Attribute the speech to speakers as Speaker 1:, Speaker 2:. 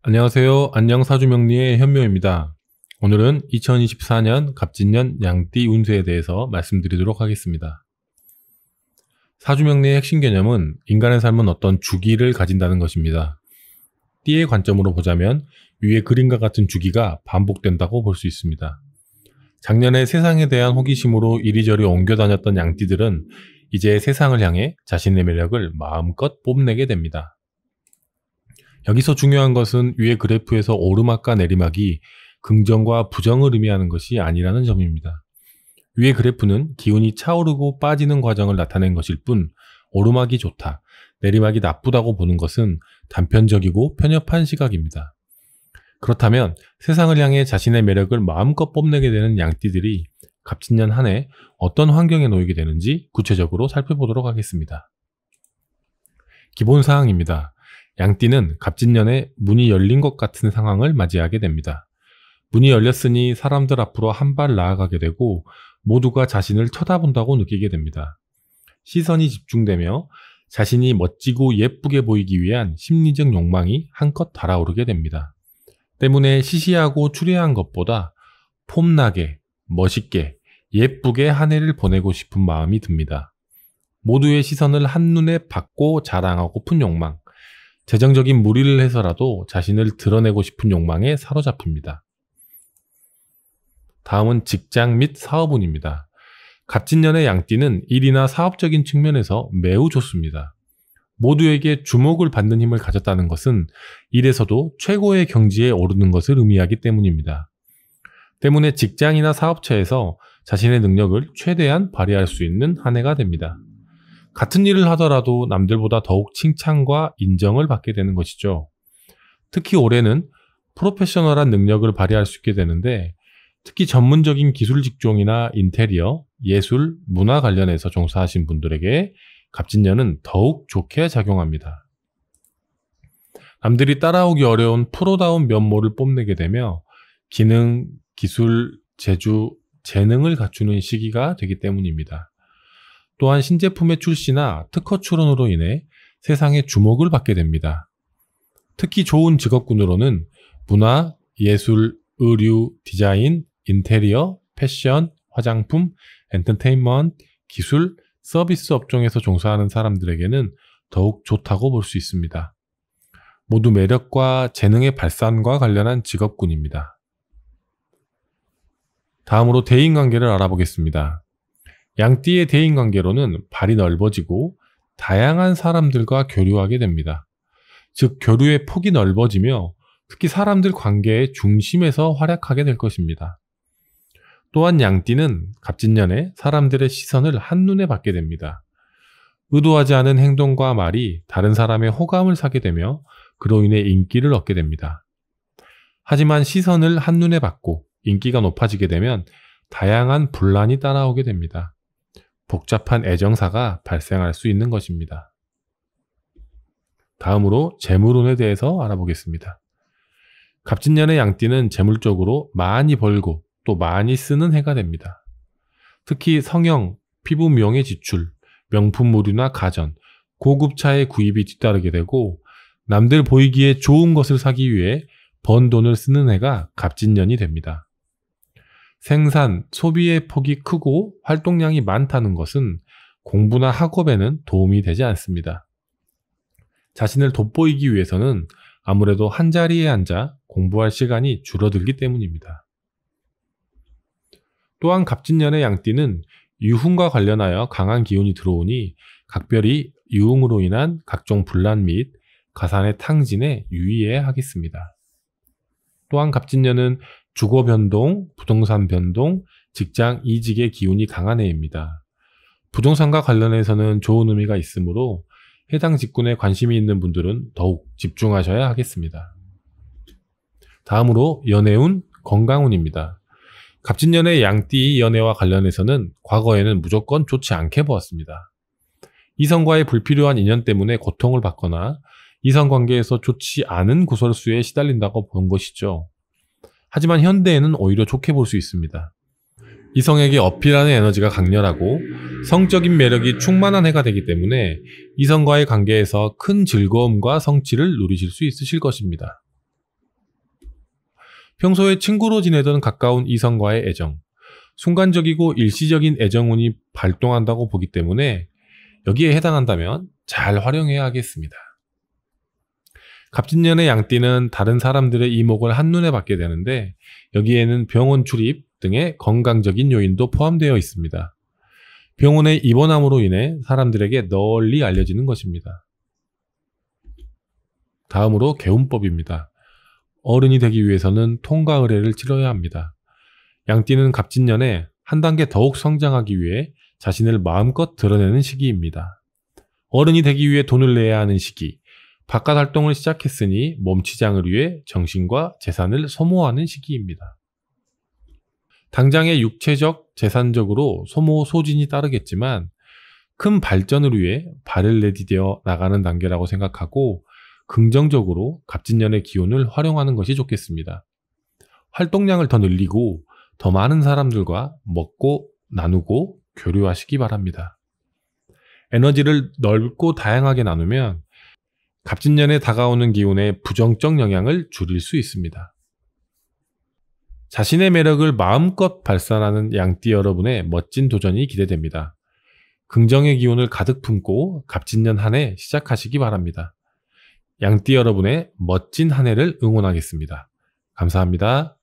Speaker 1: 안녕하세요. 안녕사주명리의 현묘입니다. 오늘은 2024년 갑진년 양띠 운세에 대해서 말씀드리도록 하겠습니다. 사주명리의 핵심 개념은 인간의 삶은 어떤 주기를 가진다는 것입니다. 띠의 관점으로 보자면 위의 그림과 같은 주기가 반복된다고 볼 수 있습니다. 작년에 세상에 대한 호기심으로 이리저리 옮겨 다녔던 양띠들은 이제 세상을 향해 자신의 매력을 마음껏 뽐내게 됩니다. 여기서 중요한 것은 위의 그래프에서 오르막과 내리막이 긍정과 부정을 의미하는 것이 아니라는 점입니다. 위의 그래프는 기운이 차오르고 빠지는 과정을 나타낸 것일 뿐 오르막이 좋다, 내리막이 나쁘다고 보는 것은 단편적이고 편협한 시각입니다. 그렇다면 세상을 향해 자신의 매력을 마음껏 뽐내게 되는 양띠들이 갑진년 한 해 어떤 환경에 놓이게 되는지 구체적으로 살펴보도록 하겠습니다. 기본사항입니다. 양띠는 갑진년에 문이 열린 것 같은 상황을 맞이하게 됩니다. 문이 열렸으니 사람들 앞으로 한 발 나아가게 되고 모두가 자신을 쳐다본다고 느끼게 됩니다. 시선이 집중되며 자신이 멋지고 예쁘게 보이기 위한 심리적 욕망이 한껏 달아오르게 됩니다. 때문에 시시하고 추레한 것보다 폼나게, 멋있게, 예쁘게 한 해를 보내고 싶은 마음이 듭니다. 모두의 시선을 한눈에 받고 자랑하고픈 욕망, 재정적인 무리를 해서라도 자신을 드러내고 싶은 욕망에 사로잡힙니다. 다음은 직장 및 사업운입니다. 갑진년의 양띠는 일이나 사업적인 측면에서 매우 좋습니다. 모두에게 주목을 받는 힘을 가졌다는 것은 일에서도 최고의 경지에 오르는 것을 의미하기 때문입니다. 때문에 직장이나 사업처에서 자신의 능력을 최대한 발휘할 수 있는 한 해가 됩니다. 같은 일을 하더라도 남들보다 더욱 칭찬과 인정을 받게 되는 것이죠. 특히 올해는 프로페셔널한 능력을 발휘할 수 있게 되는데 특히 전문적인 기술 직종이나 인테리어, 예술, 문화 관련해서 종사하신 분들에게 갑진년은 더욱 좋게 작용합니다. 남들이 따라오기 어려운 프로다운 면모를 뽐내게 되며 기능, 기술, 재주, 재능을 갖추는 시기가 되기 때문입니다. 또한 신제품의 출시나 특허 출원으로 인해 세상의 주목을 받게 됩니다. 특히 좋은 직업군으로는 문화, 예술, 의류, 디자인, 인테리어, 패션, 화장품, 엔터테인먼트, 기술, 서비스 업종에서 종사하는 사람들에게는 더욱 좋다고 볼 수 있습니다. 모두 매력과 재능의 발산과 관련한 직업군입니다. 다음으로 대인관계를 알아보겠습니다. 양띠의 대인관계로는 발이 넓어지고 다양한 사람들과 교류하게 됩니다. 즉 교류의 폭이 넓어지며 특히 사람들 관계의 중심에서 활약하게 될 것입니다. 또한 양띠는 갑진년에 사람들의 시선을 한눈에 받게 됩니다. 의도하지 않은 행동과 말이 다른 사람의 호감을 사게 되며 그로 인해 인기를 얻게 됩니다. 하지만 시선을 한눈에 받고 인기가 높아지게 되면 다양한 분란이 따라오게 됩니다. 복잡한 애정사가 발생할 수 있는 것입니다. 다음으로 재물운에 대해서 알아보겠습니다. 갑진년의 양띠는 재물적으로 많이 벌고 또 많이 쓰는 해가 됩니다. 특히 성형, 피부 미용의 지출, 명품물이나 가전, 고급차의 구입이 뒤따르게 되고 남들 보이기에 좋은 것을 사기 위해 번 돈을 쓰는 해가 갑진년이 됩니다. 생산, 소비의 폭이 크고 활동량이 많다는 것은 공부나 학업에는 도움이 되지 않습니다. 자신을 돋보이기 위해서는 아무래도 한자리에 앉아 공부할 시간이 줄어들기 때문입니다. 또한 갑진년의 양띠는 유흥과 관련하여 강한 기운이 들어오니 각별히 유흥으로 인한 각종 분란 및 가산의 탕진에 유의해야 하겠습니다. 또한 갑진년은 주거 변동, 부동산 변동, 직장 이직의 기운이 강한 해입니다. 부동산과 관련해서는 좋은 의미가 있으므로 해당 직군에 관심이 있는 분들은 더욱 집중하셔야 하겠습니다. 다음으로 연애운, 건강운입니다. 갑진년의 양띠 연애와 관련해서는 과거에는 무조건 좋지 않게 보았습니다. 이성과의 불필요한 인연 때문에 고통을 받거나 이성관계에서 좋지 않은 구설수에 시달린다고 본 것이죠. 하지만 현대에는 오히려 좋게 볼 수 있습니다. 이성에게 어필하는 에너지가 강렬하고 성적인 매력이 충만한 해가 되기 때문에 이성과의 관계에서 큰 즐거움과 성취를 누리실 수 있으실 것입니다. 평소에 친구로 지내던 가까운 이성과의 애정, 순간적이고 일시적인 애정운이 발동한다고 보기 때문에 여기에 해당한다면 잘 활용해야 하겠습니다. 갑진년의 양띠는 다른 사람들의 이목을 한눈에 받게 되는데 여기에는 병원 출입 등의 건강적인 요인도 포함되어 있습니다. 병원에 입원함으로 인해 사람들에게 널리 알려지는 것입니다. 다음으로 개운법입니다. 어른이 되기 위해서는 통과 의례를 치러야 합니다. 양띠는 갑진년에 한 단계 더욱 성장하기 위해 자신을 마음껏 드러내는 시기입니다. 어른이 되기 위해 돈을 내야 하는 시기, 바깥 활동을 시작했으니 몸치장을 위해 정신과 재산을 소모하는 시기입니다. 당장의 육체적, 재산적으로 소모, 소진이 따르겠지만 큰 발전을 위해 발을 내디뎌 나가는 단계라고 생각하고 긍정적으로 갑진년의 기운을 활용하는 것이 좋겠습니다. 활동량을 더 늘리고 더 많은 사람들과 먹고 나누고 교류하시기 바랍니다. 에너지를 넓고 다양하게 나누면 갑진년에 다가오는 기운의 부정적 영향을 줄일 수 있습니다. 자신의 매력을 마음껏 발산하는 양띠 여러분의 멋진 도전이 기대됩니다. 긍정의 기운을 가득 품고 갑진년 한 해 시작하시기 바랍니다. 양띠 여러분의 멋진 한 해를 응원하겠습니다. 감사합니다.